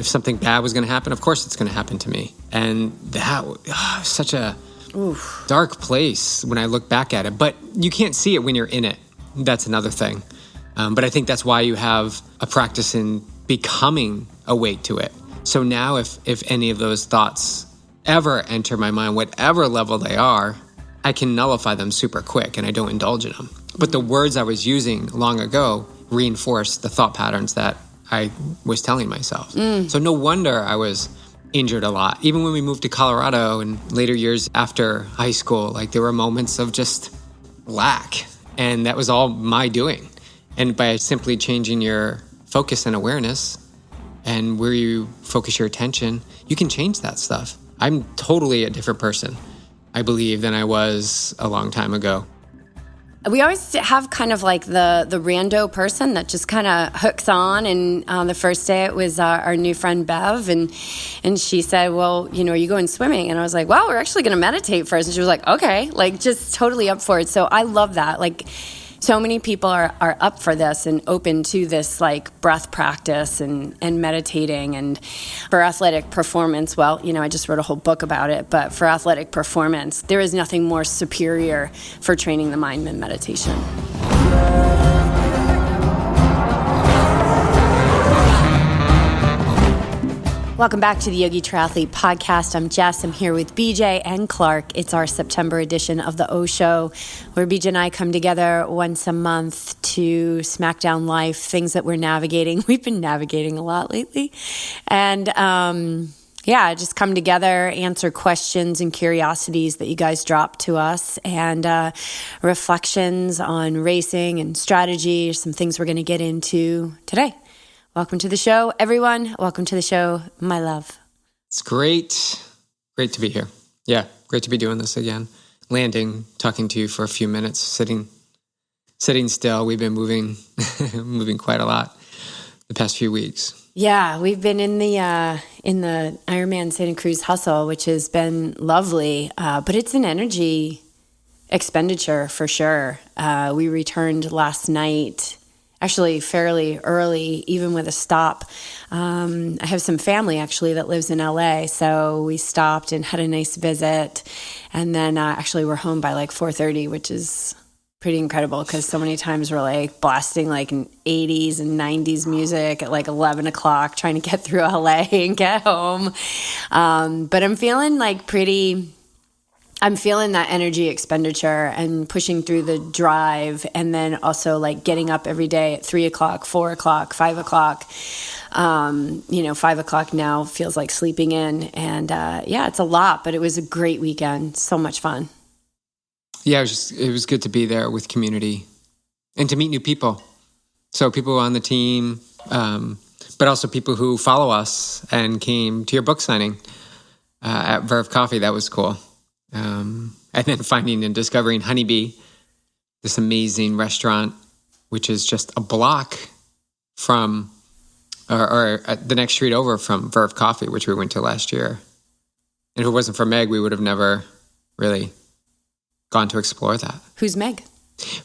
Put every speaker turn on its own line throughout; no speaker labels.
if something bad was going to happen, of course it's going to happen to me. And that was such a dark place when I look back at it. But you can't see it when you're in it. That's another thing. But I think that's why you have a practice in becoming awake to it. So now if any of those thoughts ever enter my mind, whatever level they are, I can nullify them super quick and I don't indulge in them. But the words I was using long ago reinforce the thought patterns that I was telling myself. So no wonder I was injured a lot. Even when we moved to Colorado and later years after high school, like there were moments of just lack. And that was all my doing. And by simply changing your focus and awareness and where you focus your attention, you can change that stuff. I'm totally a different person, I believe, than I was a long time ago.
We always have kind of like the rando person that just kind of hooks on. And on the first day, it was our new friend Bev. And she said, well, are you going swimming? And I was like, well, we're actually going to meditate first. And she was like, okay, like just totally up for it. So I love that. Like so many people are up for this and open to this like breath practice and meditating. And for athletic performance, well, I just wrote a whole book about it, but for athletic performance, there is nothing more superior for training the mind than meditation. Welcome back to the Yogi Triathlete podcast. I'm Jess. I'm here with BJ and Clark. It's our September edition of the O Show, where BJ and I come together once a month to smack down life, things that we're navigating. We've been navigating a lot lately. And just come together, answer questions and curiosities that you guys drop to us, and reflections on racing and strategy, some things we're going to get into today. Welcome to the show, everyone. Welcome to the show, my love.
It's great. Great to be here. Yeah, great to be doing this again. Landing, talking to you for a few minutes, sitting still. We've been moving quite a lot the past few weeks.
Yeah, we've been in the Ironman Santa Cruz hustle, which has been lovely, but it's an energy expenditure for sure. We returned last night, actually fairly early, even with a stop. I have some family actually that lives in LA, so we stopped and had a nice visit, and then actually we're home by like 4:30, which is pretty incredible because so many times we're like blasting like 80s and 90s music at like 11 o'clock trying to get through LA and get home. But I'm feeling that energy expenditure and pushing through the drive, and then also like getting up every day at 3 o'clock, 4 o'clock, 5 o'clock. 5 o'clock now feels like sleeping in, and it's a lot, but it was a great weekend. So much fun.
Yeah, it was good to be there with community and to meet new people. So people on the team, but also people who follow us and came to your book signing at Verve Coffee. That was cool. And then finding and discovering Honeybee, this amazing restaurant, which is just a block from, or the next street over from Verve Coffee, which we went to last year. And if it wasn't for Meg, we would have never really gone to explore that.
Who's Meg?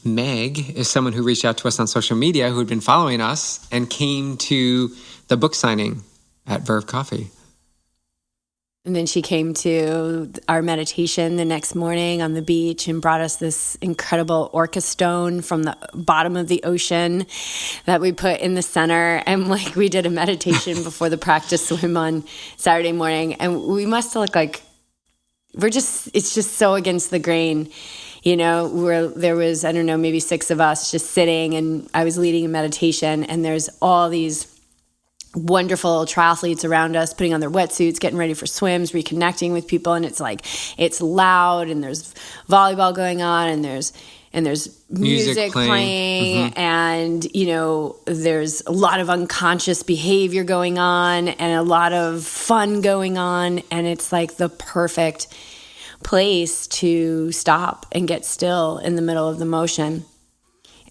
Meg is someone who reached out to us on social media who had been following us and came to the book signing at Verve Coffee.
And then she came to our meditation the next morning on the beach and brought us this incredible orca stone from the bottom of the ocean that we put in the center. And like we did a meditation before the practice swim on Saturday morning. And we must look like it's just so against the grain, where there was, I don't know, maybe 6 of us just sitting, and I was leading a meditation, and there's all these wonderful triathletes around us putting on their wetsuits, getting ready for swims, reconnecting with people. And it's like, it's loud, and there's volleyball going on, and there's music playing. Mm-hmm. And, there's a lot of unconscious behavior going on and a lot of fun going on. And it's like the perfect place to stop and get still in the middle of the motion.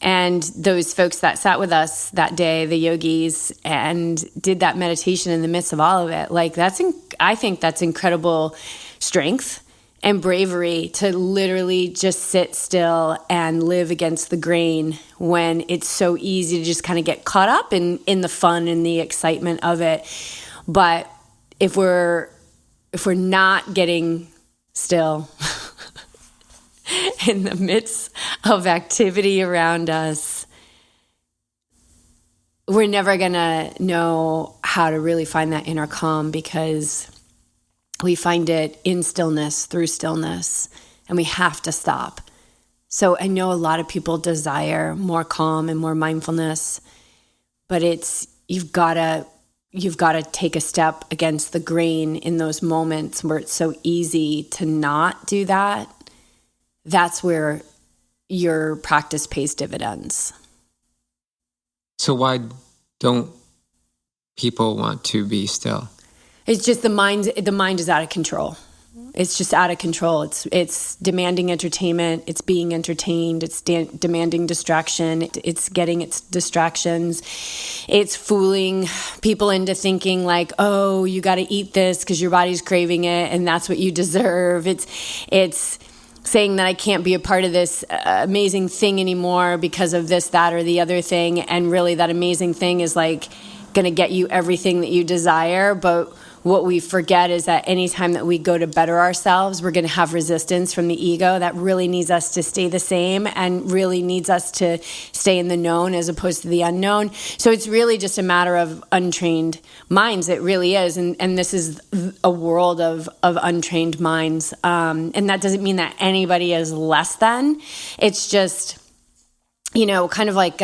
And those folks that sat with us that day, the yogis, and did that meditation in the midst of all of it, like I think that's incredible strength and bravery to literally just sit still and live against the grain when it's so easy to just kind of get caught up in the fun and the excitement of it. But if we're not getting still in the midst of activity around us, we're never going to know how to really find that inner calm, because we find it in stillness, through stillness, and we have to stop. So I know a lot of people desire more calm and more mindfulness, but you've got to take a step against the grain in those moments where it's so easy to not do that. That's where your practice pays dividends.
So why don't people want to be still?
It's just the mind is out of control. It's just out of control. It's demanding entertainment. It's being entertained. It's demanding distraction. It's getting its distractions. It's fooling people into thinking like, oh, you got to eat this because your body's craving it and that's what you deserve. It's saying that I can't be a part of this amazing thing anymore because of this, that, or the other thing. And really that amazing thing is like going to get you everything that you desire. But what we forget is that anytime that we go to better ourselves, we're going to have resistance from the ego that really needs us to stay the same and really needs us to stay in the known as opposed to the unknown. So it's really just a matter of untrained minds. It really is. And this is a world of untrained minds. And that doesn't mean that anybody is less than. It's just, kind of like...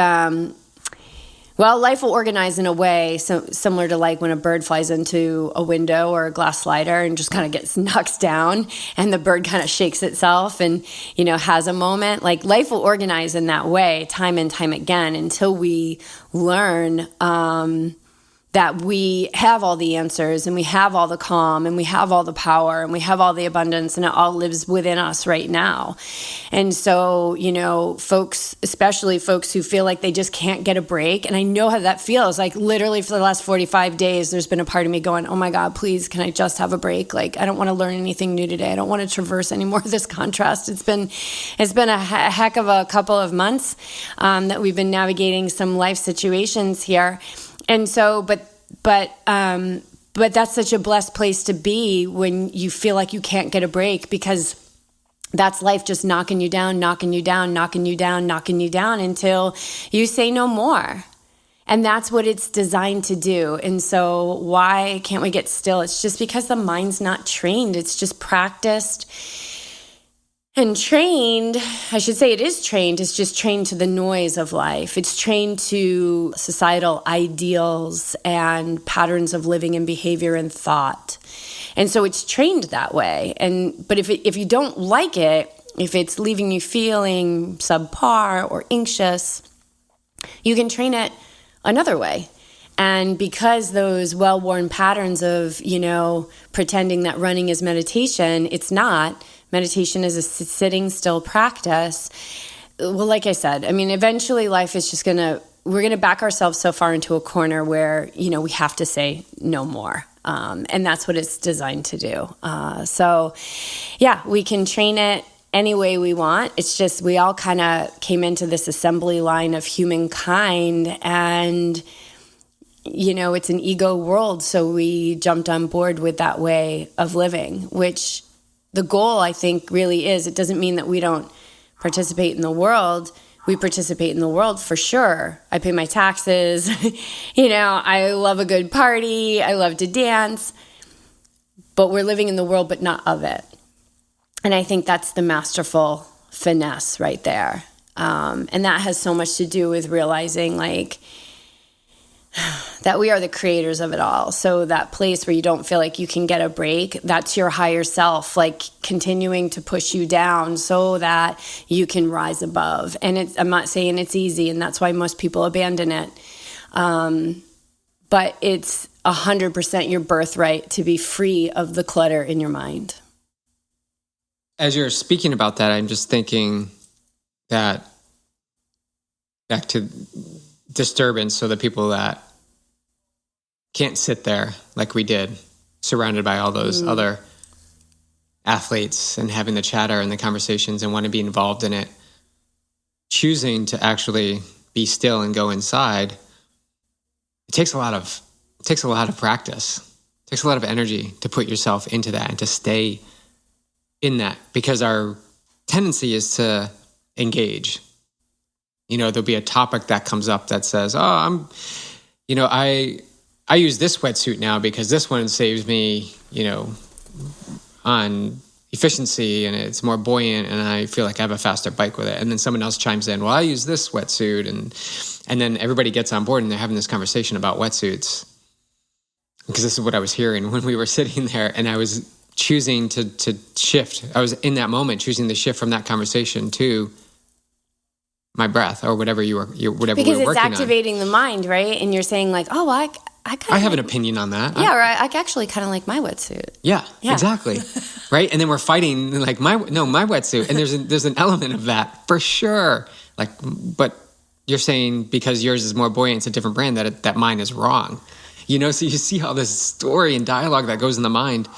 Well, life will organize in a way similar to like when a bird flies into a window or a glass slider and just kind of gets knocked down and the bird kind of shakes itself and, has a moment. Like life will organize in that way time and time again until we learn that we have all the answers and we have all the calm and we have all the power and we have all the abundance and it all lives within us right now. And so, folks, especially folks who feel like they just can't get a break. And I know how that feels. Like literally for the last 45 days, there's been a part of me going, oh my God, please, can I just have a break? Like, I don't want to learn anything new today. I don't want to traverse any more of this contrast. It's been a heck of a couple of months that we've been navigating some life situations here. And so, but that's such a blessed place to be when you feel like you can't get a break, because that's life just knocking you down until you say no more. And that's what it's designed to do. And so why can't we get still? It's just because the mind's not trained. It's just practiced and trained. I should say it is trained. It's just trained to the noise of life. It's trained to societal ideals and patterns of living and behavior and thought. And so it's trained that way. But if you don't like it, if it's leaving you feeling subpar or anxious, you can train it another way. And because those well-worn patterns of, pretending that running is meditation, it's not. Meditation is a sitting still practice. Well, like I said, eventually life is just we're going to back ourselves so far into a corner where, we have to say no more. And that's what it's designed to do. So yeah, we can train it any way we want. It's just, we all kind of came into this assembly line of humankind and, it's an ego world. So we jumped on board with that way of living, which the goal, I think, really is, it doesn't mean that we don't participate in the world. We participate in the world for sure. I pay my taxes. I love a good party. I love to dance. But we're living in the world, but not of it. And I think that's the masterful finesse right there. And that has so much to do with realizing, that we are the creators of it all. So that place where you don't feel like you can get a break, that's your higher self, continuing to push you down so that you can rise above. And I'm not saying it's easy, and that's why most people abandon it. But it's 100% your birthright to be free of the clutter in your mind.
As you're speaking about that, I'm just thinking that back to disturbance. So the people that can't sit there like we did, surrounded by all those other athletes and having the chatter and the conversations and want to be involved in it, choosing to actually be still and go inside, it takes a lot of practice. takes a lot of energy to put yourself into that and to stay in that, because our tendency is to engage. There'll be a topic that comes up that says, I use this wetsuit now because this one saves me, on efficiency and it's more buoyant and I feel like I have a faster bike with it. And then someone else chimes in, well, I use this wetsuit. And then everybody gets on board and they're having this conversation about wetsuits. Because this is what I was hearing when we were sitting there, and I was choosing to shift. I was in that moment choosing to shift from that conversation to my breath or whatever whatever
because
we were working on.
Because it's activating the mind, right? And you're saying like, oh, I have
an opinion on that.
Yeah, right. I actually kind of like my wetsuit.
Yeah, exactly. Right? And then we're fighting like my wetsuit. And there's an element of that for sure. Like, but you're saying because yours is more buoyant, it's a different brand, that mine is wrong. So you see all this story and dialogue that goes in the mind.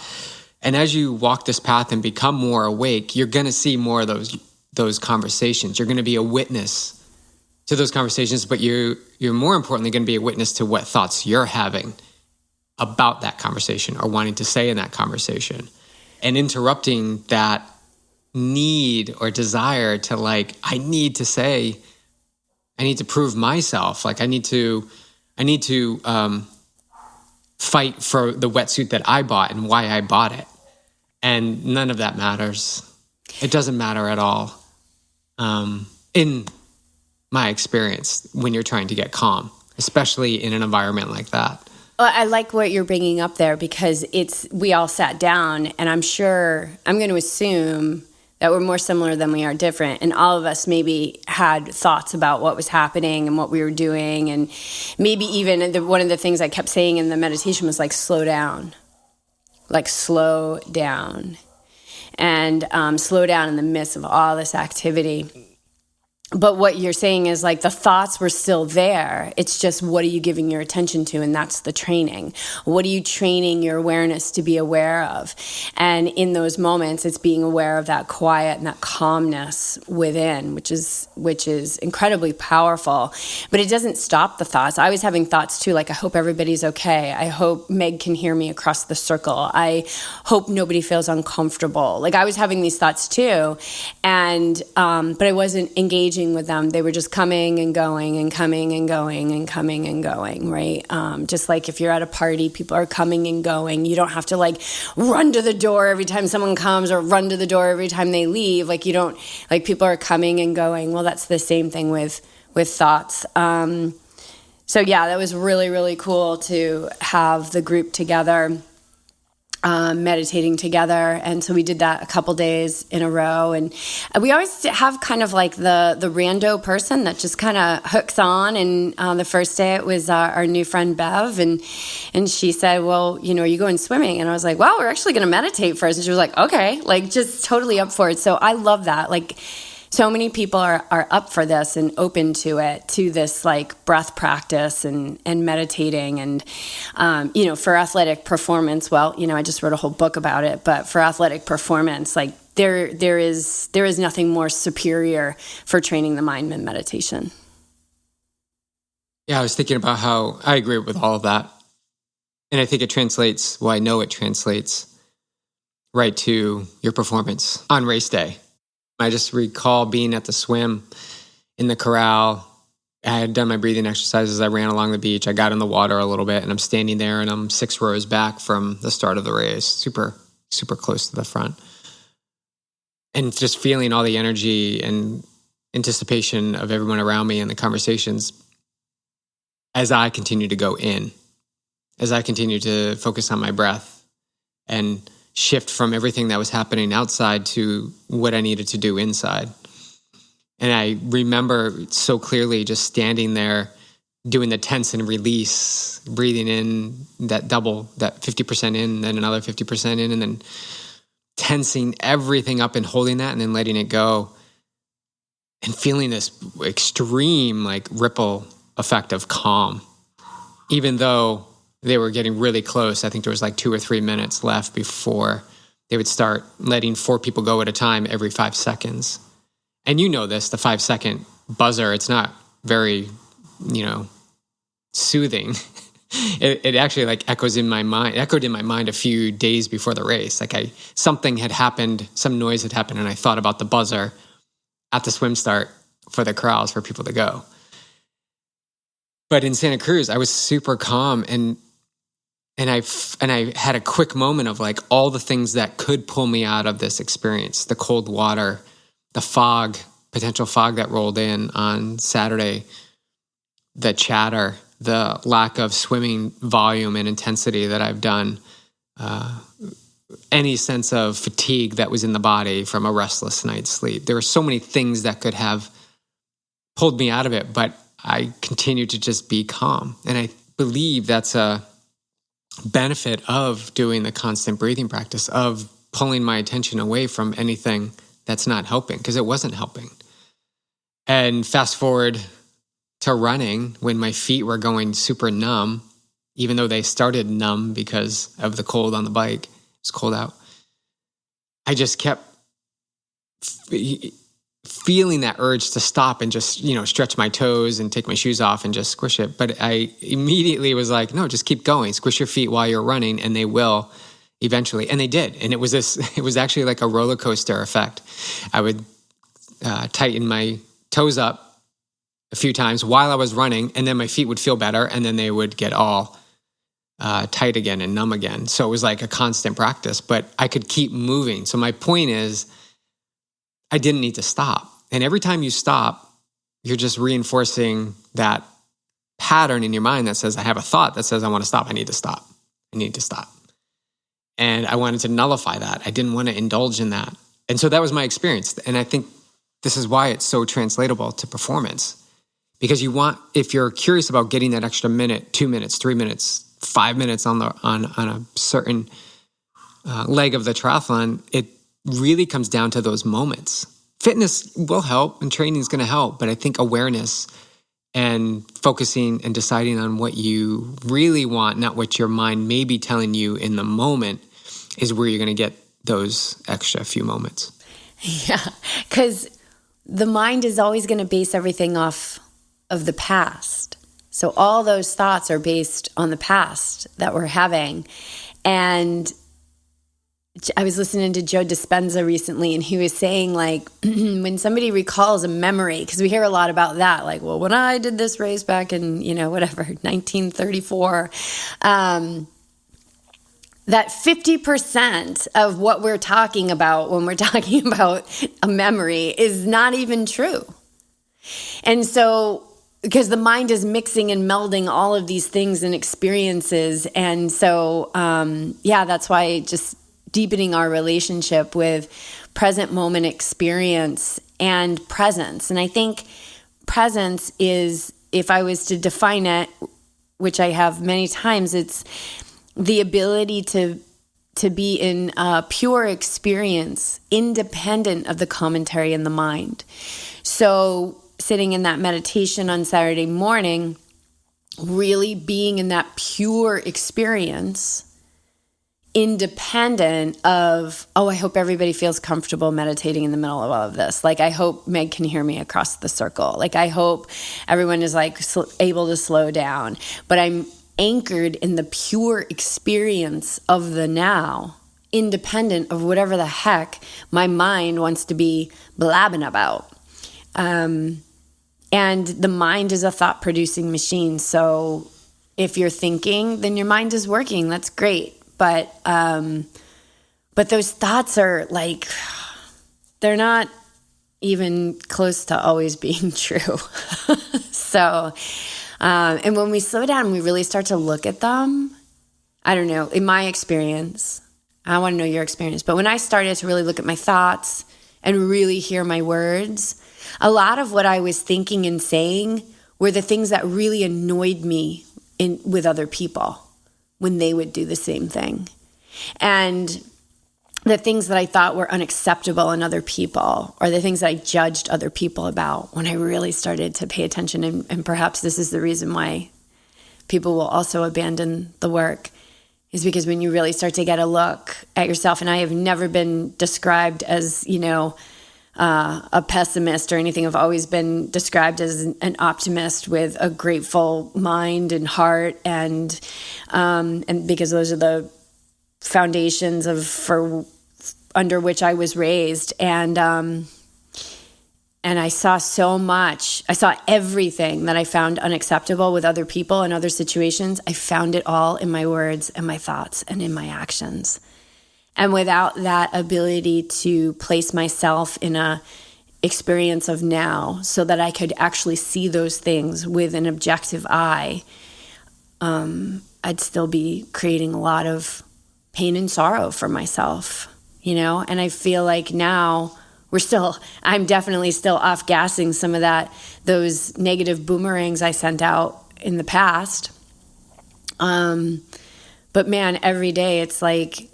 And as you walk this path and become more awake, you're going to see more of those conversations. You're going to be a witness to those conversations, but you're more importantly going to be a witness to what thoughts you're having about that conversation or wanting to say in that conversation, and interrupting that need or desire to I need to prove myself. Like I need to fight for the wetsuit that I bought and why I bought it. And none of that matters. It doesn't matter at all. In my experience, when you're trying to get calm, especially in an environment like that.
Well, I like what you're bringing up there because we all sat down, and I'm going to assume that we're more similar than we are different. And all of us maybe had thoughts about what was happening and what we were doing. And maybe even one of the things I kept saying in the meditation was slow down. Slow down. And slow down in the midst of all this activity. But what you're saying is the thoughts were still there. It's just, what are you giving your attention to? And that's the training. What are you training your awareness to be aware of? And in those moments, it's being aware of that quiet and that calmness within, which is incredibly powerful. But it doesn't stop the thoughts. I was having thoughts too, I hope everybody's okay. I hope Meg can hear me across the circle. I hope nobody feels uncomfortable. I was having these thoughts too. And, but I wasn't engaging with them. They were just coming and going and coming and going and coming and going, right? Just like if you're at a party, people are coming and going. You don't have to run to the door every time someone comes or run to the door every time they leave. You don't, people are coming and going. Well, that's the same thing with thoughts. So yeah, that was really, really cool to have the group together. Meditating together. And so we did that a couple days in a row. And we always have kind of the rando person that just kind of hooks on. And the first day it was our new friend Bev. And she said, well, are you going swimming? And I was like, well, we're actually going to meditate first. And she was like, okay, just totally up for it. So I love that. So many people are up for this and open to it, to this breath practice and meditating. And, for athletic performance, well, I just wrote a whole book about it, but for athletic performance, there is nothing more superior for training the mind than meditation.
Yeah, I was thinking about how I agree with all of that. And I think it translates, I know it translates right to your performance on race day. I just recall being at the swim in the corral. I had done my breathing exercises. I ran along the beach. I got in the water a little bit, and I'm standing there, and I'm 6 rows back from the start of the race, super, super close to the front. And just feeling all the energy and anticipation of everyone around me and the conversations as I continue to go in, as I continue to focus on my breath and shift from everything that was happening outside to what I needed to do inside. And I remember so clearly just standing there doing the tense and release, breathing in that 50% in, then another 50% in, and then tensing everything up and holding that and then letting it go and feeling this extreme ripple effect of calm. Even though they were getting really close. I think there was 2 or 3 minutes left before they would start letting 4 people go at a time every 5 seconds. And the 5-second buzzer, it's not very, soothing. it actually like echoed in my mind a few days before the race. Like something had happened, some noise had happened, and I thought about the buzzer at the swim start for the corrals for people to go. But in Santa Cruz, I was super calm, and I had a quick moment of like all the things that could pull me out of this experience: the cold water, the fog, potential fog that rolled in on Saturday, the chatter, the lack of swimming volume and intensity that I've done, any sense of fatigue that was in the body from a restless night's sleep. There were so many things that could have pulled me out of it, but I continued to just be calm. And I believe that's a benefit of doing the constant breathing practice, of pulling my attention away from anything that's not helping, because it wasn't helping. And fast forward to running, when my feet were going super numb, even though they started numb because of the cold on the bike, it was cold out, I just kept feeling that urge to stop and just, stretch my toes and take my shoes off and just squish it. But I immediately was like, no, just keep going. Squish your feet while you're running, and they will eventually. And they did. And it was actually like a roller coaster effect. I would tighten my toes up a few times while I was running, and then my feet would feel better, and then they would get all tight again and numb again. So it was like a constant practice, but I could keep moving. So my point is, I didn't need to stop. And every time you stop, you're just reinforcing that pattern in your mind that says, I have a thought that says, I want to stop. I need to stop. I need to stop. And I wanted to nullify that. I didn't want to indulge in that. And so that was my experience. And I think this is why it's so translatable to performance. Because if you're curious about getting that extra minute, 2 minutes, 3 minutes, 5 minutes on a certain leg of the triathlon, it really comes down to those moments. Fitness will help and training is going to help, but I think awareness and focusing and deciding on what you really want, not what your mind may be telling you in the moment, is where you're going to get those extra few moments.
Yeah, because the mind is always going to base everything off of the past. So all those thoughts are based on the past that we're having. And I was listening to Joe Dispenza recently, and he was saying, like, when somebody recalls a memory, because we hear a lot about that, like, well, when I did this race back in, 1934, that 50% of what we're talking about when we're talking about a memory is not even true. And so, because the mind is mixing and melding all of these things and experiences. And so, that's why just deepening our relationship with present moment experience and presence. And I think presence is, if I was to define it, which I have many times, it's the ability to be in a pure experience, independent of the commentary in the mind. So sitting in that meditation on Saturday morning, really being in that pure experience, independent of, I hope everybody feels comfortable meditating in the middle of all of this. Like, I hope Meg can hear me across the circle. Like, I hope everyone is able to slow down. But I'm anchored in the pure experience of the now, independent of whatever the heck my mind wants to be blabbing about. And the mind is a thought-producing machine. So if you're thinking, then your mind is working. That's great. But those thoughts are like, they're not even close to always being true. So, and when we slow down and we really start to look at them, I don't know, in my experience, I want to know your experience, but when I started to really look at my thoughts and really hear my words, a lot of what I was thinking and saying were the things that really annoyed me with other people when they would do the same thing. And the things that I thought were unacceptable in other people, or the things that I judged other people about, when I really started to pay attention, and perhaps this is the reason why people will also abandon the work, is because when you really start to get a look at yourself, and I have never been described as, a pessimist or anything. I've always been described as an optimist with a grateful mind and heart, and because those are the foundations under which I was raised, and I saw so much. I saw everything that I found unacceptable with other people and other situations. I found it all in my words and my thoughts and in my actions. And without that ability to place myself in a experience of now so that I could actually see those things with an objective eye, I'd still be creating a lot of pain and sorrow for myself, And I feel like now I'm definitely still off gassing some of those negative boomerangs I sent out in the past. But man, every day it's like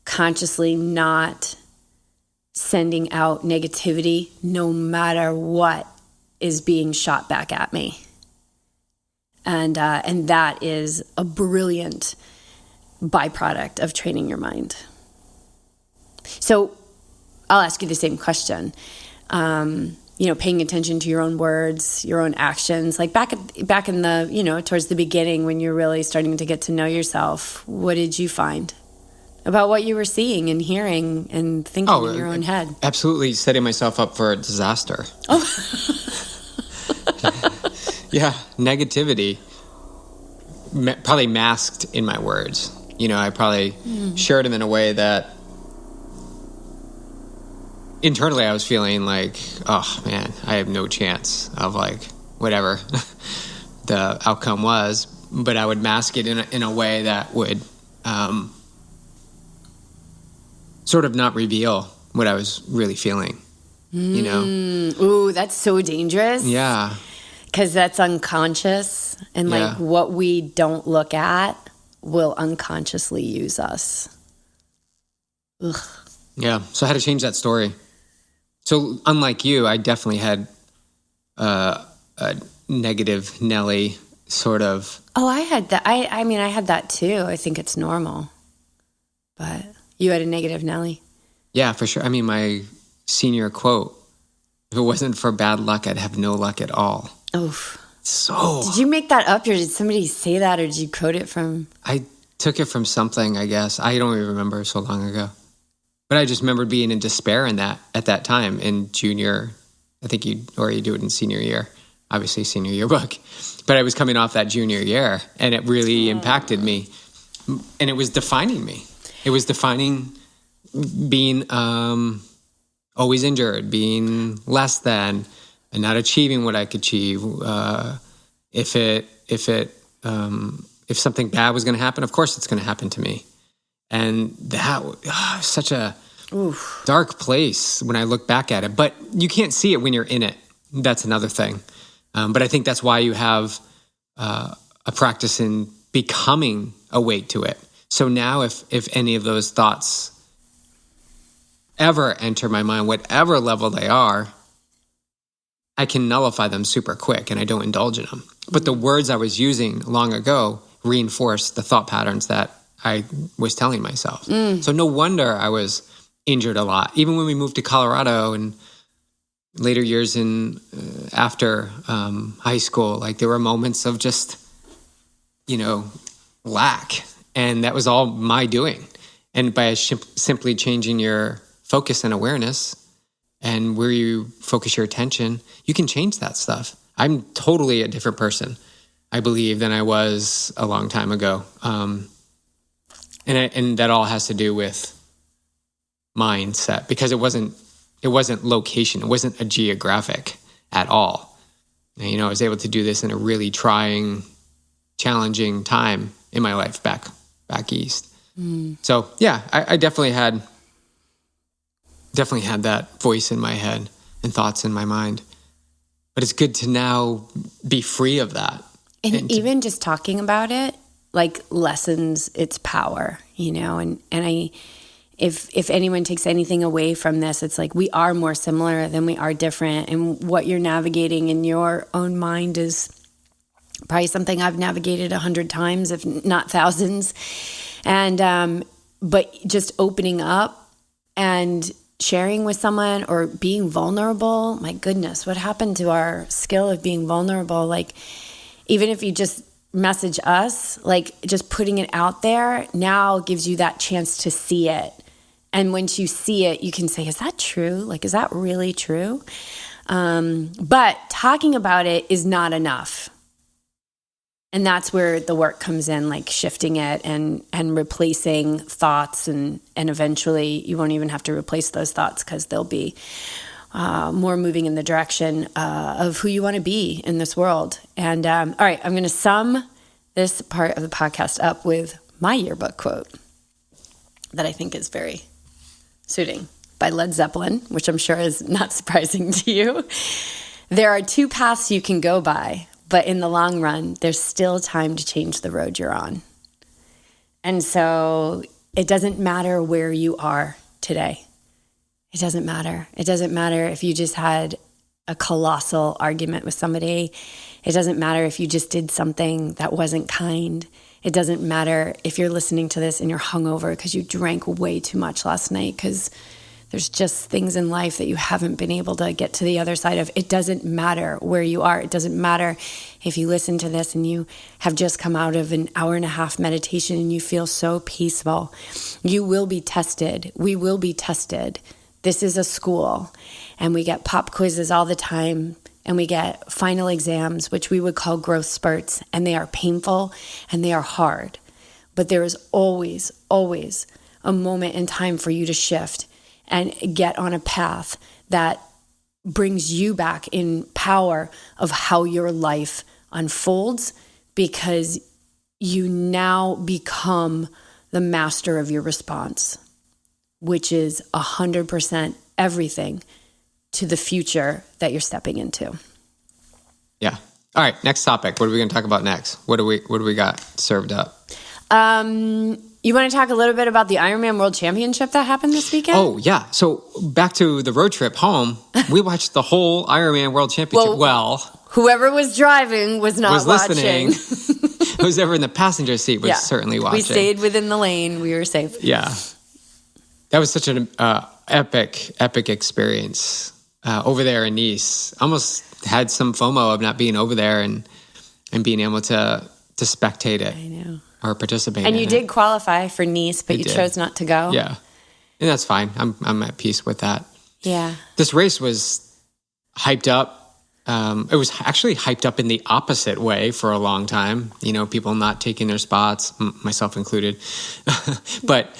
consciously not sending out negativity no matter what is being shot back at me. And that is a brilliant byproduct of training your mind. So I'll ask you the same question. Paying attention to your own words, your own actions, like back in the, towards the beginning when you're really starting to get to know yourself, what did you find about what you were seeing and hearing and thinking in your own head?
Absolutely setting myself up for a disaster.
Oh.
Yeah, negativity probably masked in my words. I probably shared them in a way that internally I was feeling like, oh man, I have no chance of like whatever the outcome was, but I would mask it in a way that would sort of not reveal what I was really feeling,
Ooh, that's so dangerous.
Yeah.
Because that's unconscious, and like what we don't look at will unconsciously use us. Ugh.
Yeah, so I had to change that story. So unlike you, I definitely had a negative Nelly sort of.
Oh, I had that. I mean, I had that too. I think it's normal. But you had a negative Nelly?
Yeah, for sure. I mean, my senior quote, if it wasn't for bad luck, I'd have no luck at all.
Oof.
So.
Did you make that up, or did somebody say that, or did you quote it from?
I took it from something, I guess. I don't even remember, so long ago. But I just remember being in despair at that time in junior. I think you do it in senior year, obviously senior yearbook. But I was coming off that junior year, and it really impacted me. And it was defining me. It was defining being always injured, being less than, and not achieving what I could achieve. If something bad was going to happen, of course it's going to happen to me. And that was such a dark place when I look back at it. But you can't see it when you're in it. That's another thing. But I think that's why you have a practice in becoming awake to it. So now if any of those thoughts ever enter my mind, whatever level they are, I can nullify them super quick and I don't indulge in them. But the words I was using long ago reinforced the thought patterns that I was telling myself. So no wonder I was injured a lot. Even when we moved to Colorado and later years after high school, like there were moments of just, lack. And that was all my doing. And by simply changing your focus and awareness and where you focus your attention, you can change that stuff. I'm totally a different person, I believe, than I was a long time ago. And that all has to do with mindset, because it wasn't location. It wasn't a geographic at all. And, I was able to do this in a really trying, challenging time in my life back east. So yeah, I definitely had that voice in my head and thoughts in my mind. But it's good to now be free of that.
And even just talking about it, like, lessens its power, and if anyone takes anything away from this, it's like we are more similar than we are different. And what you're navigating in your own mind is probably something I've navigated 100 times, if not thousands. And, but just opening up and sharing with someone or being vulnerable, my goodness, what happened to our skill of being vulnerable? Like, even if you just message us, like just putting it out there now gives you that chance to see it. And once you see it, you can say, is that true? Like, is that really true? But talking about it is not enough. And that's where the work comes in, like shifting it and replacing thoughts. And eventually you won't even have to replace those thoughts because they'll be more moving in the direction of who you want to be in this world. And all right, I'm going to sum this part of the podcast up with my yearbook quote that I think is very suiting, by Led Zeppelin, which I'm sure is not surprising to you. There are two paths you can go by, but in the long run, there's still time to change the road you're on. And so it doesn't matter where you are today. It doesn't matter. It doesn't matter if you just had a colossal argument with somebody. It doesn't matter if you just did something that wasn't kind. It doesn't matter if you're listening to this and you're hungover because you drank way too much last night, because there's just things in life that you haven't been able to get to the other side of. It doesn't matter where you are. It doesn't matter if you listen to this and you have just come out of an 1.5 hour meditation and you feel so peaceful. You will be tested. We will be tested. This is a school, and we get pop quizzes all the time, and we get final exams, which we would call growth spurts, and they are painful and they are hard. But there is always, always a moment in time for you to shift and get on a path that brings you back in power of how your life unfolds, because you now become the master of your response, which is 100% everything to the future that you're stepping into.
Yeah. All right. Next topic. What are we going to talk about next? What do we got served up?
You want to talk a little bit about the Ironman World Championship that happened this weekend?
Oh, yeah. So back to the road trip home, we watched the whole Ironman World Championship. Well,
whoever was driving was not
listening.
watching.
Whoever in the passenger seat was certainly watching.
We stayed within the lane. We were safe.
Yeah. That was such an epic experience over there in Nice. Almost had some FOMO of not being over there and being able to spectate it.
I know.
Or participate
and
in
you did qualify for Nice, but you chose not to go.
Yeah. And that's fine. I'm at peace with that.
Yeah.
This race was hyped up. It was actually hyped up in the opposite way for a long time. You know, people not taking their spots, myself included, but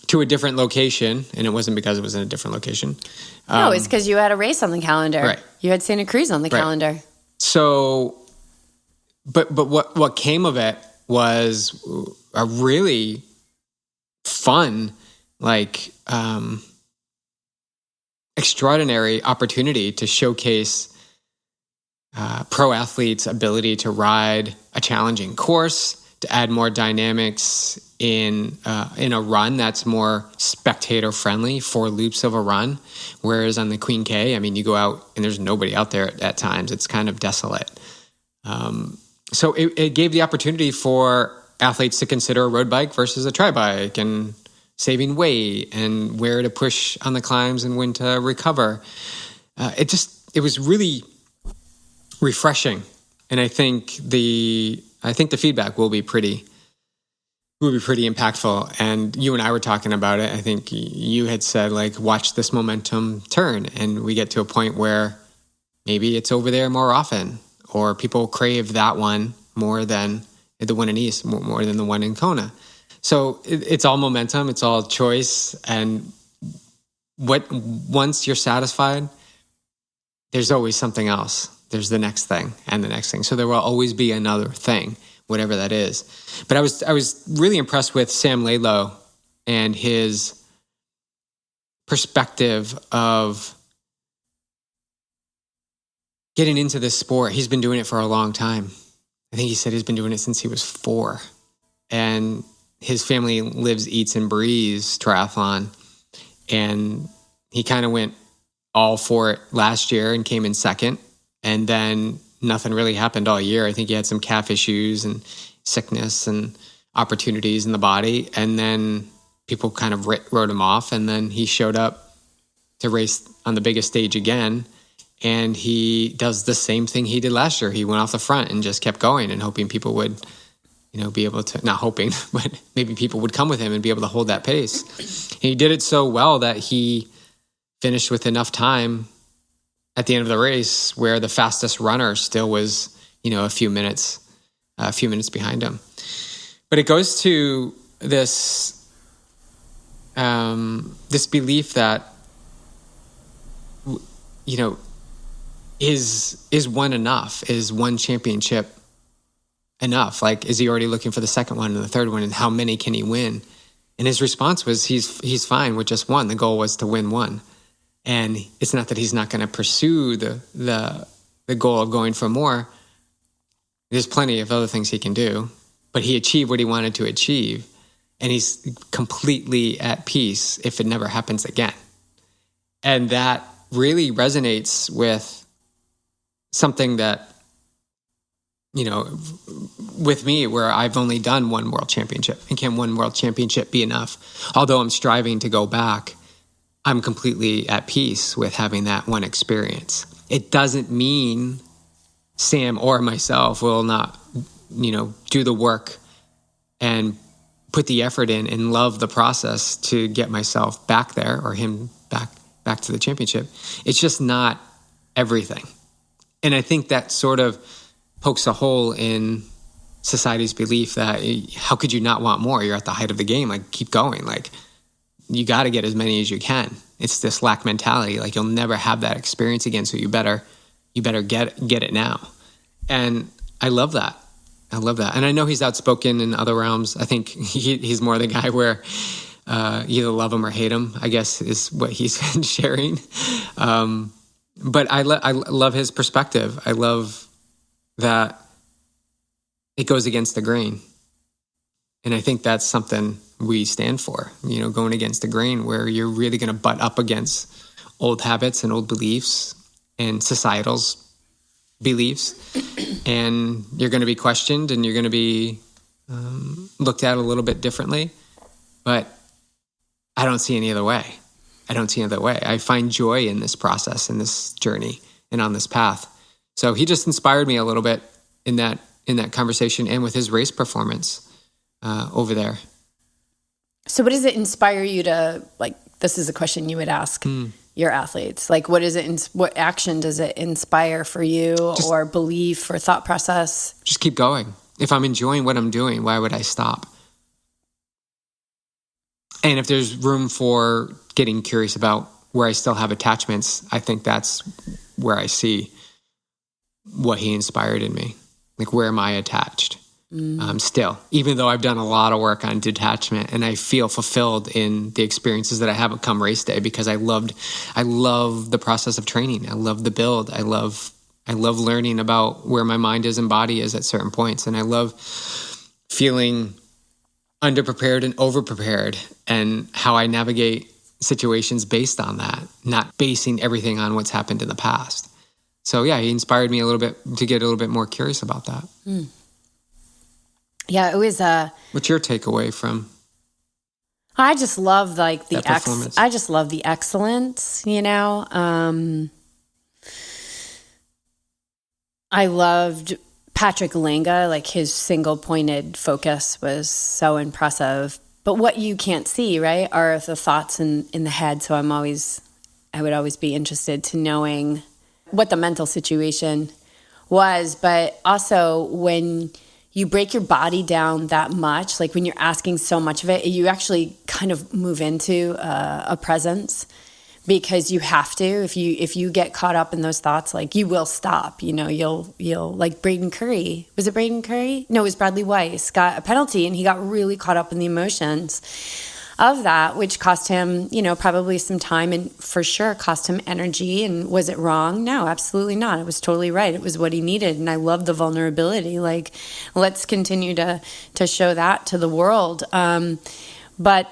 to a different location. And it wasn't because it was in a different location.
No, it's because you had a race on the calendar.
Right.
You had Santa Cruz on the calendar.
So, but what came of it was a really fun, extraordinary opportunity to showcase pro athletes' ability to ride a challenging course, to add more dynamics in a run that's more spectator friendly, 4 loops of a run. Whereas on the Queen K, I mean, you go out and there's nobody out there at times. It's kind of desolate. So it gave the opportunity for athletes to consider a road bike versus a tri bike, and saving weight and where to push on the climbs and when to recover. It was really refreshing. And I think the feedback will be pretty impactful. And you and I were talking about it. I think you had said, watch this momentum turn, and we get to a point where maybe it's over there more often, or people crave that one more than the one in East, more than the one in Kona. So it's all momentum, it's all choice. And once you're satisfied, there's always something else. There's the next thing and the next thing. So there will always be another thing, whatever that is. But I was really impressed with Sam Laidlow and his perspective of getting into this sport. He's been doing it for a long time. I think he said he's been doing it since he was 4. And his family lives, eats, and breathes triathlon. And he kind of went all for it last year and came in second. And then nothing really happened all year. I think he had some calf issues and sickness and opportunities in the body. And then people kind of wrote him off. And then he showed up to race on the biggest stage again. And he does the same thing he did last year. He went off the front and just kept going and hoping people would, be able to, not hoping, but maybe people would come with him and be able to hold that pace. And he did it so well that he finished with enough time at the end of the race where the fastest runner still was, a few minutes behind him. But it goes to this belief that, is one enough? Is one championship enough? Like, is he already looking for the second one and the third one, and how many can he win? And his response was, he's fine with just one. The goal was to win one. And it's not that he's not going to pursue the goal of going for more. There's plenty of other things he can do, but he achieved what he wanted to achieve. And he's completely at peace if it never happens again. And that really resonates with something that, with me, where I've only done one world championship. And can one world championship be enough? Although I'm striving to go back, I'm completely at peace with having that one experience. It doesn't mean Sam or myself will not, do the work and put the effort in and love the process to get myself back there, or him back to the championship. It's just not everything. And I think that sort of pokes a hole in society's belief that how could you not want more? You're at the height of the game. Like, keep going. Like, you got to get as many as you can. It's this lack mentality. Like, you'll never have that experience again. So you better get it now. And I love that. And I know he's outspoken in other realms. I think he's more the guy where you either love him or hate him, I guess, is what he's been sharing. But I love his perspective. I love that it goes against the grain. And I think that's something we stand for, going against the grain, where you're really going to butt up against old habits and old beliefs and societal's beliefs. And you're going to be questioned and you're going to be looked at a little bit differently. But I don't see any other way. I find joy in this process, in this journey, and on this path. So he just inspired me a little bit in that conversation and with his race performance over there.
So what does it inspire you to, like, this is a question you would ask your athletes. Like, what action does it inspire for you, or belief or thought process?
Just keep going. If I'm enjoying what I'm doing, why would I stop? And if there's room for getting curious about where I still have attachments, I think that's where I see what he inspired in me. Like, where am I attached? Still, even though I've done a lot of work on detachment, and I feel fulfilled in the experiences that I have come race day, because I love the process of training. I love the build. I love learning about where my mind is and body is at certain points. And I love feeling underprepared and overprepared, and how I navigate situations based on that, not basing everything on what's happened in the past. So yeah, he inspired me a little bit to get a little bit more curious about that.
Yeah, it was
What's your takeaway from?
I just love I just love the excellence, I loved Patrick Lenga, like, his single pointed focus was so impressive. But what you can't see, right, are the thoughts in the head. So I would always be interested to knowing what the mental situation was. But also, when you break your body down that much, like when you're asking so much of it, you actually kind of move into a presence, because you have to. If you get caught up in those thoughts, like, you will stop. You'll like Braden Curry. Was it Braden Curry? No, it was Bradley Weiss. Got a penalty, and he got really caught up in the emotions of that, which cost him, probably some time, and for sure cost him energy. And was it wrong? No, absolutely not. It was totally right. It was what he needed. And I love the vulnerability. Like, let's continue to show that to the world. But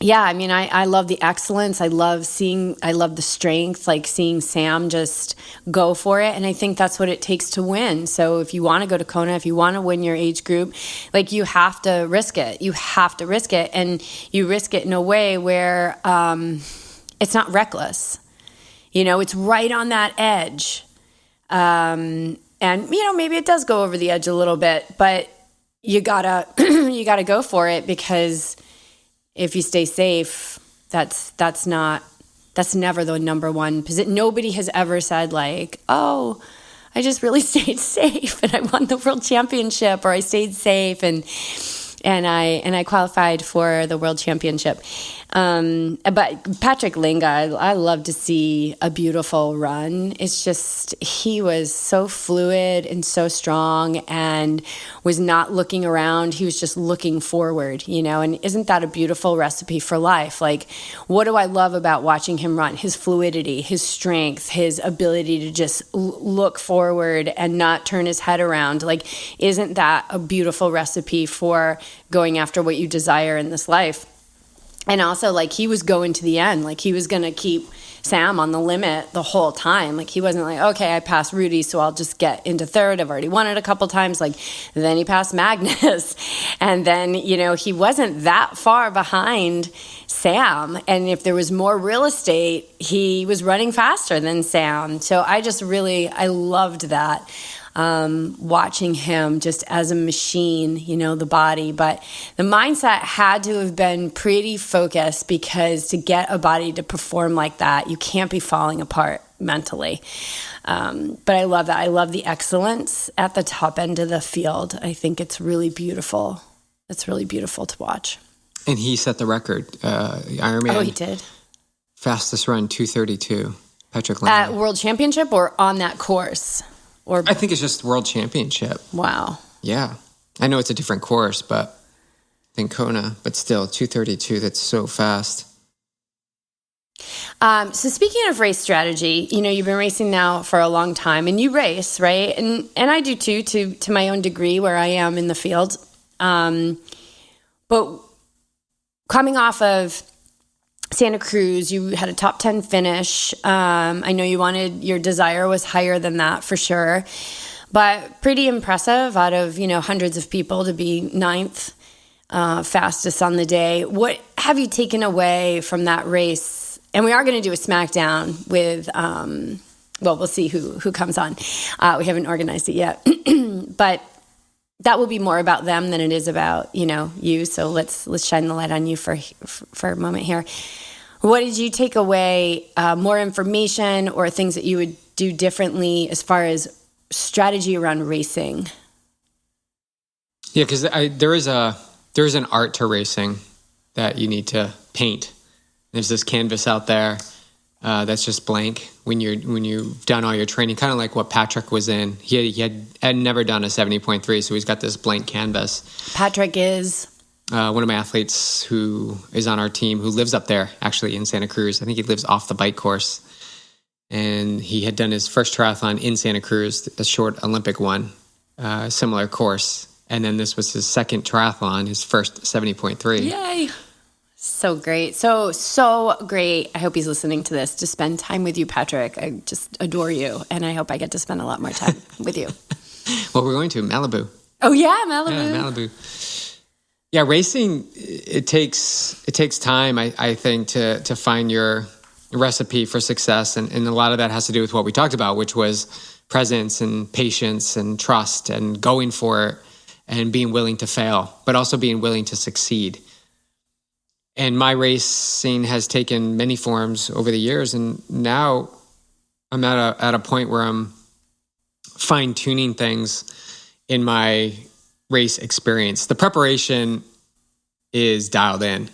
yeah, I mean, I love the excellence. I love the strength, like seeing Sam just go for it. And I think that's what it takes to win. So if you want to go to Kona, if you want to win your age group, like, you have to risk it. You have to risk it. And you risk it in a way where it's not reckless. You know, it's right on that edge. And, you know, maybe it does go over the edge a little bit, but you gotta, you gotta go for it, because if you stay safe, that's never the number one position. Nobody has ever said like, oh, I just really stayed safe and I won the world championship, or I stayed safe and I qualified for the world championship. But Patrick Linga, I love to see a beautiful run. It's just, he was so fluid and so strong and was not looking around. He was just looking forward, you know, and isn't that a beautiful recipe for life? Like, what do I love about watching him run? His fluidity, his strength, his ability to just look forward and not turn his head around. Like, isn't that a beautiful recipe for going after what you desire in this life? And also, like, he was going to the end. Like, he was going to keep Sam on the limit the whole time. Like, he wasn't like, okay, I passed Rudy, so I'll just get into third. I've already won it a couple times. Like, then he passed Magnus. And then, you know, he wasn't that far behind Sam. And if there was more real estate, he was running faster than Sam. So I loved that. Watching him just as a machine, you know, the body. But the mindset had to have been pretty focused, because to get a body to perform like that, you can't be falling apart mentally. But I love that. I love the excellence at the top end of the field. I think it's really beautiful. It's really beautiful to watch.
And he set the record, Ironman.
Oh, he did?
Fastest run, 2:32. Patrick Linga.
At World Championship or on that course? Or
I think it's just World Championship.
Wow.
Yeah. I know it's a different course, but than Kona, but still 2:32, that's so fast.
So speaking of race strategy, you know, you've been racing now for a long time, and you race, right? And I do too, to my own degree where I am in the field. But coming off of Santa Cruz, you had a top 10 finish. I know your desire was higher than that for sure, but pretty impressive out of, you know, hundreds of people to be ninth fastest on the day. What have you taken away from that race? And we are going to do a SmackDown with, we'll see who comes on. We haven't organized it yet, but that will be more about them than it is about, you know, you. So let's shine the light on you for a moment here. What did you take away, more information or things that you would do differently as far as strategy around racing?
Yeah, because there is an art to racing that you need to paint. There's this canvas out there that's just blank when you've done all your training, kind of like what Patrick was in. He had never done a 70.3, so he's got this blank canvas. Patrick is one of my athletes who is on our team, who lives up there, actually, in Santa Cruz. I think he lives off the bike course. And he had done his first triathlon in Santa Cruz, a short Olympic one, similar course. And then this was his second triathlon, his first 70.3.
Yay. So great. So great. I hope he's listening to this, to spend time with you, Patrick. I just adore you. And I hope I get to spend a lot more time with you.
Well, we're going to Malibu.
Oh, yeah, Malibu.
Yeah, Malibu. Yeah, racing, it takes time, I think, to find your recipe for success. And a lot of that has to do with what we talked about, which was presence and patience and trust and going for it and being willing to fail, but also being willing to succeed. And my racing has taken many forms over the years. And now I'm at a point where I'm fine-tuning things in my race experience. The preparation is dialed in.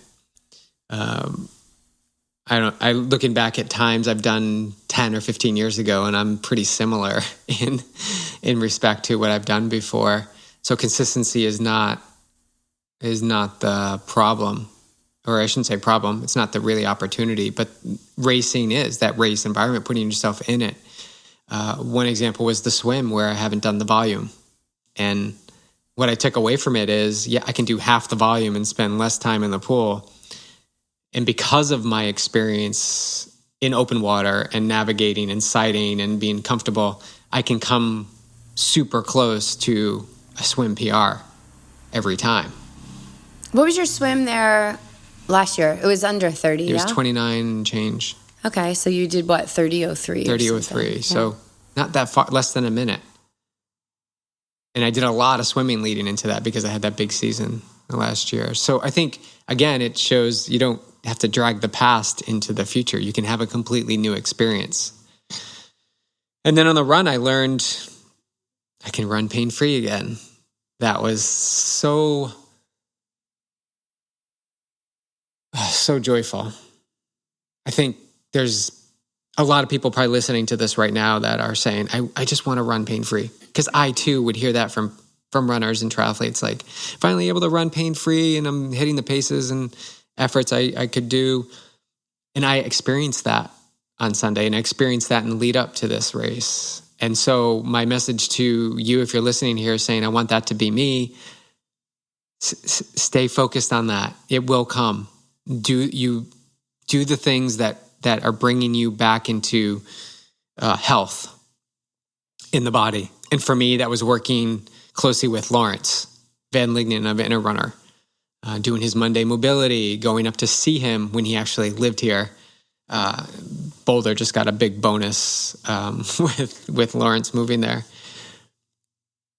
Looking back at times I've done 10 or 15 years ago, and I'm pretty similar in respect to what I've done before. So consistency is not the problem, or I shouldn't say problem. It's not the really opportunity, but racing is that race environment, putting yourself in it. One example was the swim, where I haven't done the volume. And what I took away from it is, I can do half the volume and spend less time in the pool. And because of my experience in open water and navigating and sighting and being comfortable, I can come super close to a swim PR every time.
What was your swim there Last year. It was under 30,
It was 29 and change.
Okay, so you did what, 30:03?
30:03. So not that far, less than a minute. And I did a lot of swimming leading into that because I had that big season last year. So I think, again, it shows you don't have to drag the past into the future. You can have a completely new experience. And then on the run, I learned I can run pain-free again. That was so joyful. I think there's a lot of people probably listening to this right now that are saying, I just want to run pain-free. Because I too would hear that from runners and triathletes, like finally able to run pain-free and I'm hitting the paces and efforts I could do. And I experienced that on Sunday, and I experienced that in the lead up to this race. And so my message to you, if you're listening here, is saying, I want that to be me. Stay focused on that. It will come. Do the things that are bringing you back into health in the body. And for me, that was working closely with Lawrence Van Lignen of Inner Runner, doing his Monday mobility, going up to see him when he actually lived here. Boulder just got a big bonus with Lawrence moving there.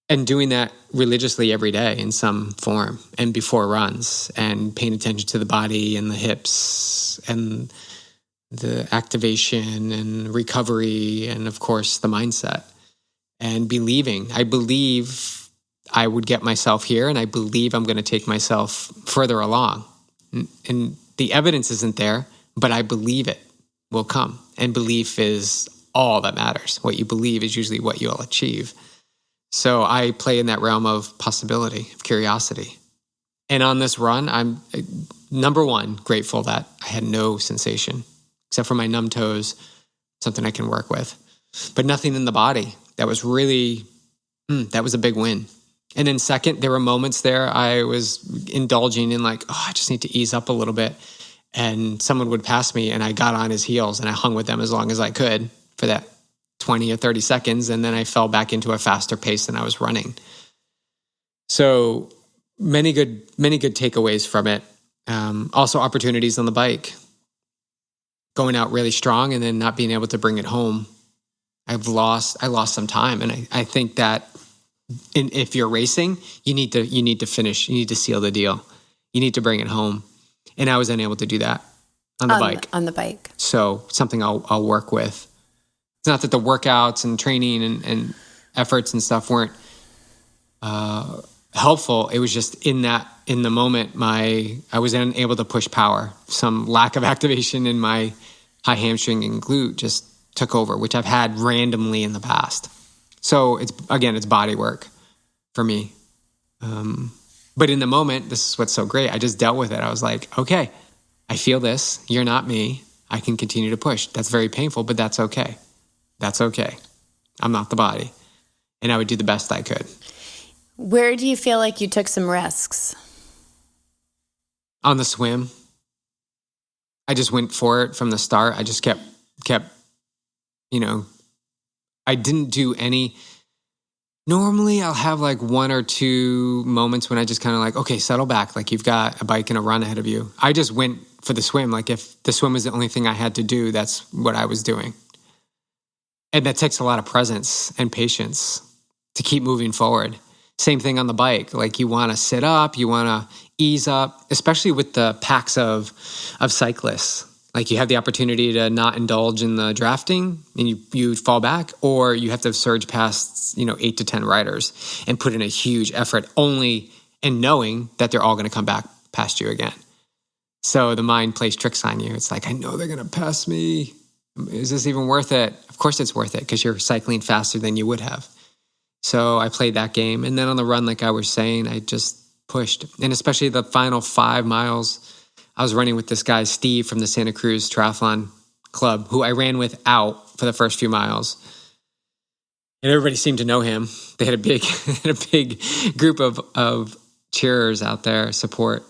And doing that religiously every day in some form and before runs, and paying attention to the body and the hips and the activation and recovery and, of course, the mindset. And believing. I believe I would get myself here, and I believe I'm going to take myself further along. And the evidence isn't there, but I believe it will come. And belief is all that matters. What you believe is usually what you'll achieve. So I play in that realm of possibility, of curiosity. And on this run, I'm, number one, grateful that I had no sensation, except for my numb toes, something I can work with. But nothing in the body. That was really, that was a big win. And then second, there were moments there I was indulging in like, I just need to ease up a little bit. And someone would pass me and I got on his heels and I hung with them as long as I could for that 20 or 30 seconds. And then I fell back into a faster pace than I was running. So many good takeaways from it. Also opportunities on the bike, going out really strong and then not being able to bring it home. I lost some time. And I think that if you're racing, you need to finish, you need to seal the deal. You need to bring it home. And I was unable to do that on the bike. So something I'll work with. It's not that the workouts and training and efforts and stuff weren't helpful. It was just in the moment, I was unable to push power. Some lack of activation in my high hamstring and glute just took over, which I've had randomly in the past. So it's body work for me. But in the moment, this is what's so great. I just dealt with it. I was like, okay, I feel this. You're not me. I can continue to push. That's very painful, but that's okay. That's okay. I'm not the body. And I would do the best I could.
Where do you feel like you took some risks?
On the swim. I just went for it from the start. I just kept, I didn't do any. Normally I'll have like one or two moments when I just kind of like, okay, settle back. Like you've got a bike and a run ahead of you. I just went for the swim. Like if the swim was the only thing I had to do, that's what I was doing. And that takes a lot of presence and patience to keep moving forward. Same thing on the bike. Like you want to sit up, you want to ease up, especially with the packs of cyclists. Like you have the opportunity to not indulge in the drafting and you fall back, or you have to surge past, 8 to 10 riders and put in a huge effort only in knowing that they're all going to come back past you again. So the mind plays tricks on you. It's like, I know they're going to pass me. Is this even worth it? Of course it's worth it because you're cycling faster than you would have. So I played that game. And then on the run, like I was saying, I just pushed. And especially the final 5 miles, I was running with this guy, Steve, from the Santa Cruz Triathlon Club, who I ran with out for the first few miles. And everybody seemed to know him. They had a big group of cheerers out there, support.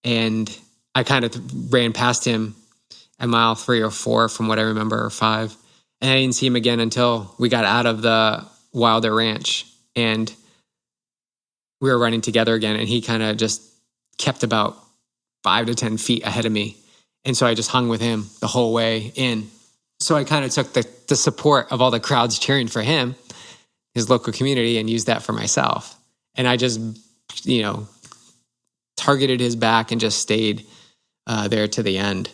And I kind of ran past him at mile 3 or 4 from what I remember, or 5. And I didn't see him again until we got out of the Wilder Ranch. And we were running together again. And he kind of just kept about 5 to 10 feet ahead of me. And so I just hung with him the whole way in. So I kind of took the support of all the crowds cheering for him, his local community, and used that for myself. And I just, targeted his back and just stayed there to the end.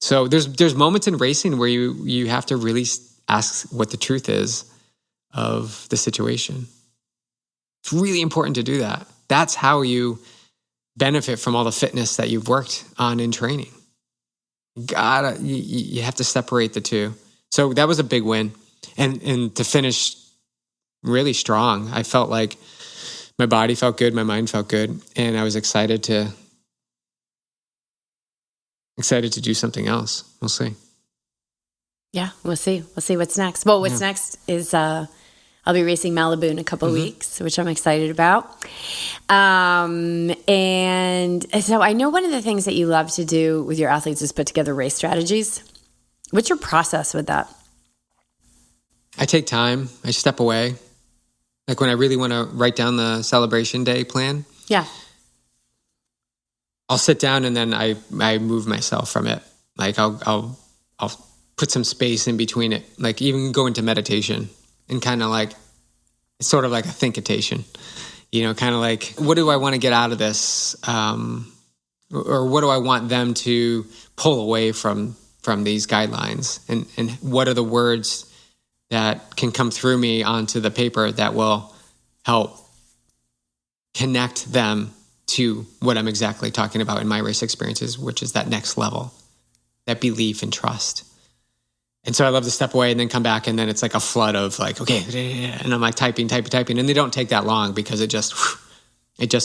So there's moments in racing where you have to really ask what the truth is of the situation. It's really important to do that. That's how you benefit from all the fitness that you've worked on in training. You have to separate the two. So that was a big win. And to finish really strong, I felt like my body felt good, my mind felt good, and I was excited to do something else. We'll see.
Yeah, we'll see. We'll see what's next. Well, what's next is I'll be racing Malibu in a couple of weeks, which I'm excited about. And so I know one of the things that you love to do with your athletes is put together race strategies. What's your process with that?
I take time. I step away. Like when I really want to write down the celebration day plan. Yeah. I'll sit down and then I move myself from it. Like I'll put some space in between it. Like even go into meditation and kind of like, it's sort of like a thinkitation, kind of like, what do I want to get out of this? Or what do I want them to pull away from these guidelines? And what are the words that can come through me onto the paper that will help connect them to what I'm exactly talking about in my race experiences, which is that next level, that belief and trust. And so I love to step away and then come back, and then it's like a flood of like, okay, and I'm like typing, and they don't take that long because it just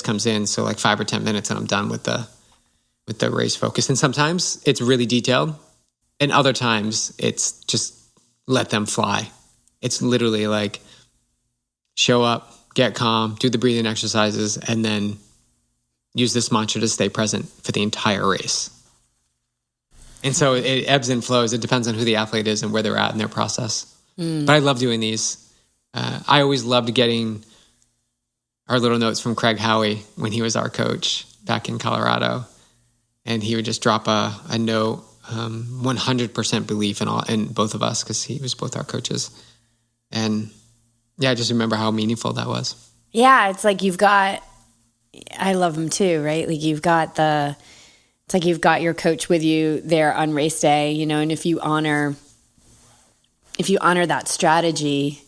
comes in. So like 5 or 10 minutes and I'm done with the race focus. And sometimes it's really detailed, and other times it's just let them fly. It's literally like show up, get calm, do the breathing exercises, and then use this mantra to stay present for the entire race. And so it ebbs and flows. It depends on who the athlete is and where they're at in their process. But I love doing these. I always loved getting our little notes from Craig Howie when he was our coach back in Colorado. And he would just drop a note, 100% belief in both of us, because he was both our coaches. And yeah, I just remember how meaningful that was.
Yeah, it's like I love them too, right? Like it's like you've got your coach with you there on race day, and if you honor that strategy,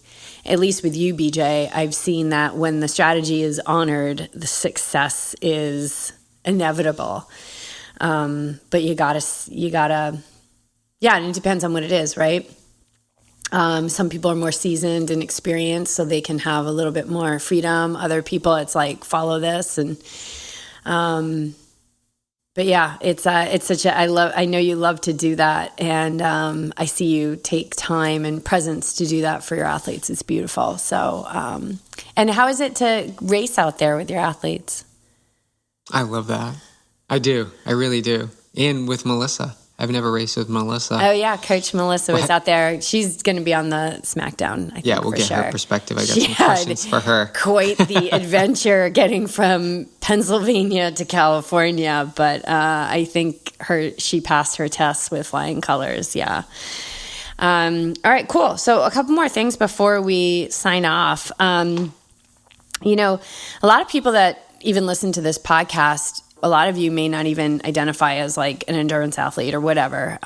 at least with you, BJ, I've seen that when the strategy is honored, the success is inevitable. But you gotta, yeah, and it depends on what it is, right? Some people are more seasoned and experienced, so they can have a little bit more freedom. Other people, it's like, follow this. And, but yeah, it's such I know you love to do that. And, I see you take time and presence to do that for your athletes. It's beautiful. So, and how is it to race out there with your athletes?
I love that. I do. I really do. And with Melissa. I've never raced with Melissa.
Oh, yeah. Coach Melissa was out there. She's going to be on the SmackDown, I think.
Yeah, we'll get her perspective. I got some questions for her.
Quite the adventure getting from Pennsylvania to California. But I think she passed her tests with flying colors. Yeah. All right, cool. So a couple more things before we sign off. A lot of people that even listen to this podcast, a lot of you may not even identify as like an endurance athlete or whatever.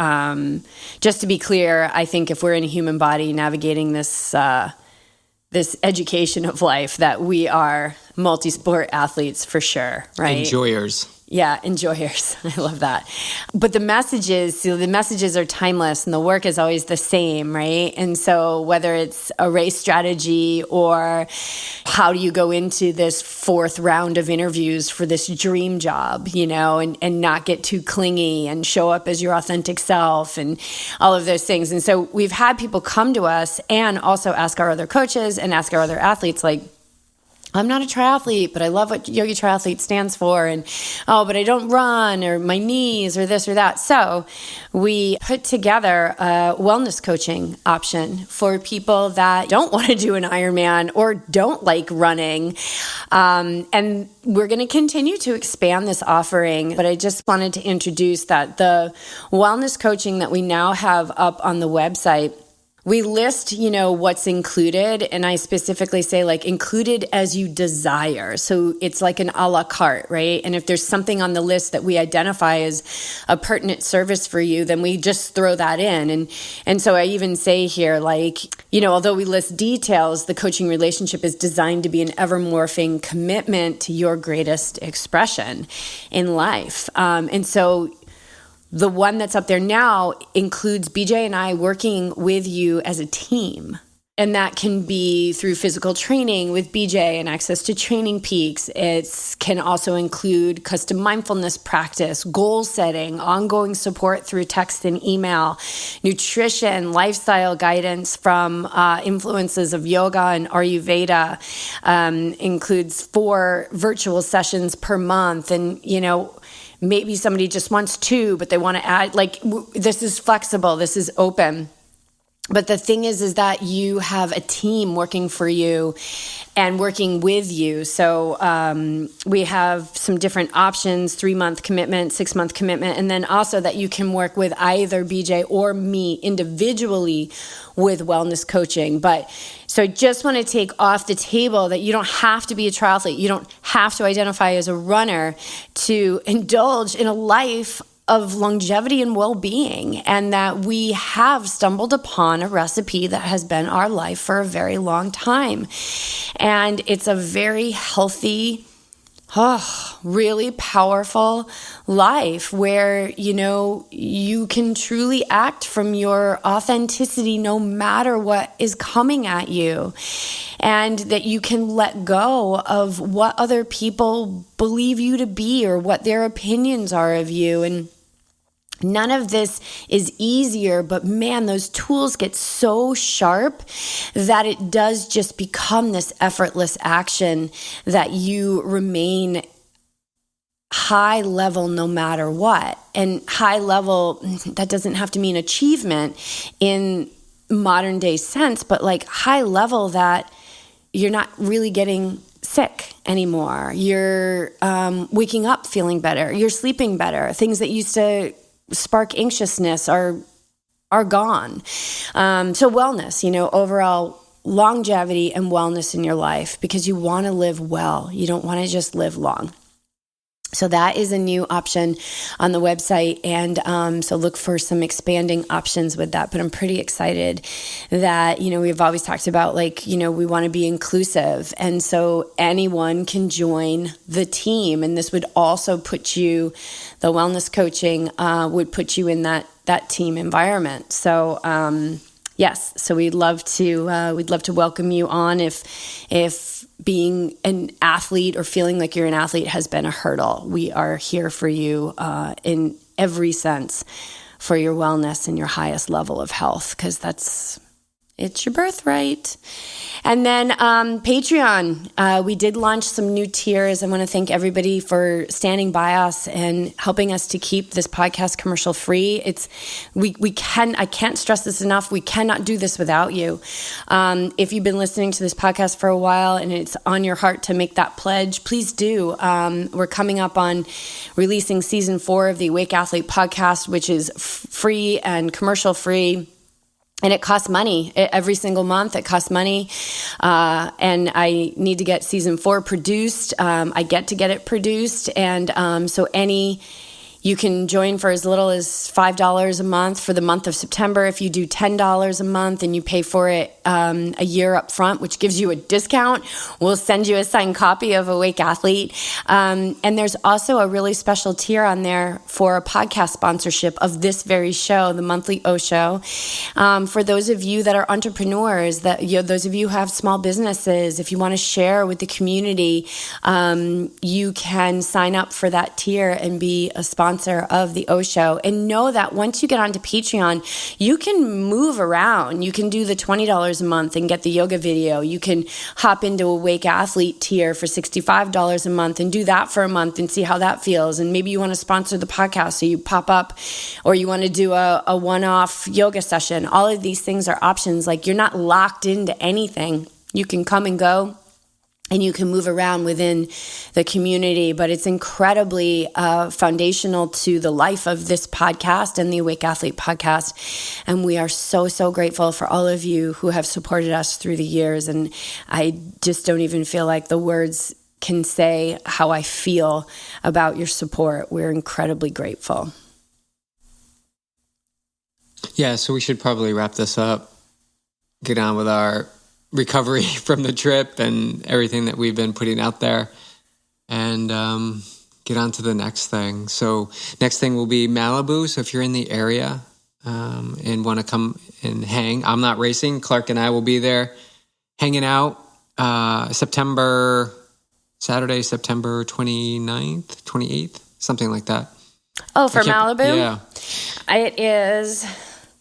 Just to be clear, I think if we're in a human body navigating this education of life, that we are multi-sport athletes for sure, right?
Enjoyers.
Yeah, enjoyers. I love that. But the messages are timeless and the work is always the same, right? And so whether it's a race strategy or how do you go into this 4th round of interviews for this dream job, and not get too clingy and show up as your authentic self and all of those things. And so we've had people come to us and also ask our other coaches and ask our other athletes, like, I'm not a triathlete, but I love what YogiTriathlete stands for. And, oh, but I don't run, or my knees, or this or that. So we put together a wellness coaching option for people that don't want to do an Ironman or don't like running. And we're going to continue to expand this offering. But I just wanted to introduce that the wellness coaching that we now have up on the website, we list, what's included, and I specifically say included as you desire. So it's like an a la carte, right? And if there's something on the list that we identify as a pertinent service for you, then we just throw that in. And so I even say here, although we list details, the coaching relationship is designed to be an ever-morphing commitment to your greatest expression in life. And so the one that's up there now includes BJ and I working with you as a team. And that can be through physical training with BJ and access to Training Peaks. It can also include custom mindfulness practice, goal setting, ongoing support through text and email, nutrition, lifestyle guidance from influences of yoga and Ayurveda, includes 4 virtual sessions per month. And, maybe somebody just wants 2, but they want to add, this is flexible, this is open. But the thing is that you have a team working for you and working with you. So we have some different options, 3-month commitment, 6-month commitment, and then also that you can work with either BJ or me individually with wellness coaching. But so I just want to take off the table that you don't have to be a triathlete. You don't have to identify as a runner to indulge in a life of longevity and well-being, and that we have stumbled upon a recipe that has been our life for a very long time. And it's a very healthy, really powerful life where, you can truly act from your authenticity no matter what is coming at you. And that you can let go of what other people believe you to be or what their opinions are of you. And none of this is easier, but man, those tools get so sharp that it does just become this effortless action that you remain high level no matter what. And high level, that doesn't have to mean achievement in modern day sense, but high level that you're not really getting sick anymore. You're waking up feeling better. You're sleeping better. Things that used to spark anxiousness are gone. So wellness, overall longevity and wellness in your life, because you want to live well. You don't want to just live long. So that is a new option on the website. And so look for some expanding options with that. But I'm pretty excited that, we've always talked about we want to be inclusive. And so anyone can join the team. And this would also put you, the wellness coaching would put you in that team environment. So yes, so we'd love to welcome you on if being an athlete or feeling like you're an athlete has been a hurdle. We are here for you in every sense for your wellness and your highest level of health, because it's your birthright. And then Patreon, we did launch some new tiers. I want to thank everybody for standing by us and helping us to keep this podcast commercial free. I can't stress this enough. We cannot do this without you. If you've been listening to this podcast for a while and it's on your heart to make that pledge, please do. We're coming up on releasing season 4 of the Awake Athlete podcast, which is free and commercial free. And it costs money. Every single month, it costs money. And I need to get season 4 produced. I get to get it produced. And so you can join for as little as $5 a month for the month of September. If you do $10 a month and you pay for it a year up front, which gives you a discount, we'll send you a signed copy of Awake Athlete. And there's also a really special tier on there for a podcast sponsorship of this very show, the monthly O Show. For those of you that are entrepreneurs, those of you who have small businesses, if you want to share with the community, you can sign up for that tier and be a sponsor sponsor of the O Show. And know that once you get onto Patreon, you can move around. You can do the $20 a month and get the yoga video. You can hop into a Wake Athlete tier for $65 a month and do that for a month and see how that feels. And maybe you want to sponsor the podcast, so you pop up, or you want to do a one-off yoga session. All of these things are options. Like, you're not locked into anything. You can come and go, and you can move around within the community, but it's incredibly foundational to the life of this podcast and the Awake Athlete podcast. And we are so, so grateful for all of you who have supported us through the years. And I just don't even feel like the words can say how I feel about your support. We're incredibly grateful.
Yeah, so we should probably wrap this up, get on with our recovery from the trip and everything that we've been putting out there, and get on to the next thing. So next thing will be Malibu. So if you're in the area and want to come and hang, I'm not racing. Clark and I will be there hanging out Saturday, September 29th, 28th, something like that.
Oh, for Malibu?
Yeah.
It is...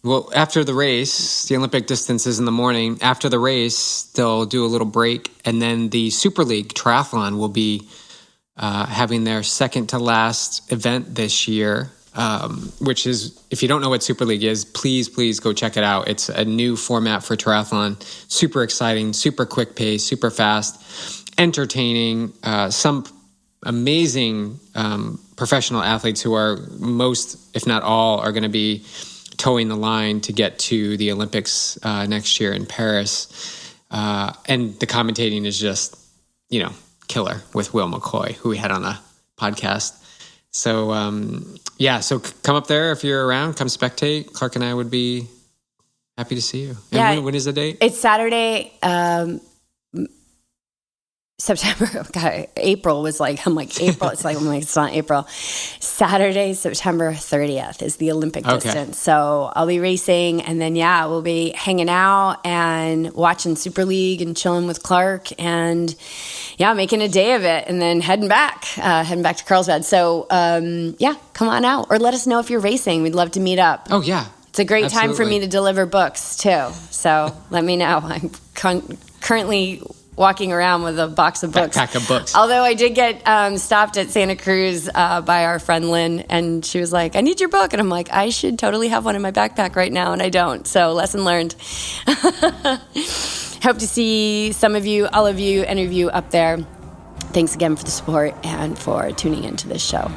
Well, after the race, the Olympic distance is in the morning. After the race, they'll do a little break, and then the Super League Triathlon will be having their second to last event this year, which is, if you don't know what Super League is, please go check it out. It's a new format for triathlon. Super exciting, super quick pace, super fast, entertaining, some amazing professional athletes who are most, if not all, are going to be towing the line to get to the Olympics next year in Paris. And the commentating is just, killer with Will McCoy, who we had on the podcast. So, so come up there if you're around, come spectate. Clark and I would be happy to see you. And when is the date?
It's Saturday, September. God, April was like, I'm like, April. It's not April. Saturday, September 30th is the Olympic distance. So I'll be racing, and then, we'll be hanging out and watching Super League and chilling with Clark, and making a day of it, and then heading back to Carlsbad. So, come on out, or let us know if you're racing. We'd love to meet up.
Oh, yeah.
It's a great time for me to deliver books too. So let me know. I'm currently walking around with a box of books.
Backpack of books.
Although I did get stopped at Santa Cruz by our friend Lynn, and she was like, I need your book. And I'm like, I should totally have one in my backpack right now, and I don't. So lesson learned. Hope to see some of you, all of you, any of you up there. Thanks again for the support and for tuning into this show.